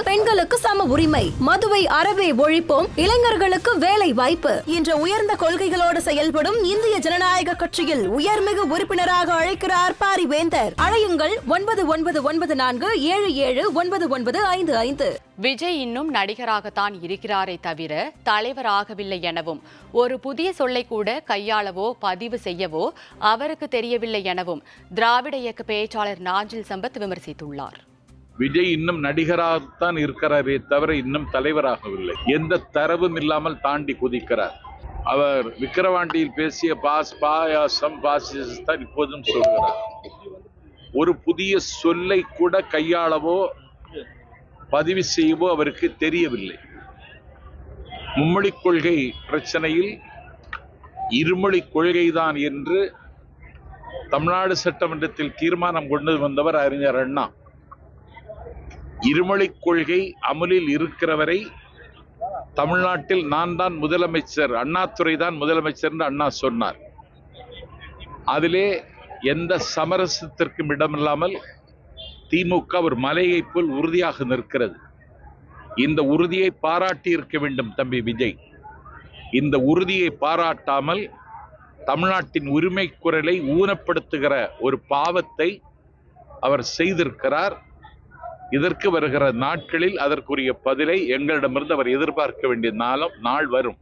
பெண்களுக்கு சம உரிமை, மதுவை அறவே ஒழிப்போம், இளைஞர்களுக்கு வேலை வாய்ப்பு என்ற உயர்ந்த கொள்கைகளோடு செயல்படும் இந்திய ஜனநாயக கட்சியில் உயர்மிகு உறுப்பினராக அழைக்கிறார் பாரிவேந்தர். அழையுங்கள் 9994779955. விஜய் இன்னும் நடிகராகத்தான் இருக்கிறாரே தவிர தலைவராகவில்லை எனவும், ஒரு புதிய சொல்லை கூட கையாளவோ பதிவு செய்யவோ அவருக்கு தெரியவில்லை எனவும் திராவிட இயக்க பேச்சாளர் நாஞ்சில் சம்பத் விமர்சித்துள்ளார். விஜய் இன்னும் நடிகராகத்தான் இருக்கிறாரே தவிர இன்னும் தலைவராகவில்லை. எந்த தரவும் இல்லாமல் தாண்டி குதிக்கிறார். அவர் விக்கிரவாண்டியில் பேசிய பாயாசம் பாசிசம் இப்போதும் சொல்கிறார். ஒரு புதிய சொல்லை கூட கையாளவோ பதிவு செய்யவோ அவருக்கு தெரியவில்லை. மும்மொழி கொள்கை பிரச்சனையில் இருமொழி கொள்கைதான் என்று தமிழ்நாடு சட்டமன்றத்தில் தீர்மானம் கொண்டு வந்தவர் அறிஞர் அண்ணா. இருமொழி கொள்கை அமலில் இருக்கிறவரை தமிழ்நாட்டில் நான் தான் முதலமைச்சர், அண்ணாதுரை தான் முதலமைச்சர் என்று அண்ணா சொன்னார். அதிலே எந்த சமரசத்திற்கும் இடமில்லாமல் திமுக ஒரு மலையை போல் உறுதியாக நிற்கிறது. இந்த உறுதியை பாராட்டி இருக்க வேண்டும் தம்பி விஜய். இந்த உறுதியை பாராட்டாமல் தமிழ்நாட்டின் உரிமை குரலை ஊனப்படுத்துகிற ஒரு பாவத்தை அவர் செய்திருக்கிறார். இதற்கு வருகிற நாட்களில் அதற்குரிய பதிலை எங்களிடமிருந்து அவர் எதிர்பார்க்க வேண்டிய நாள் வரும்.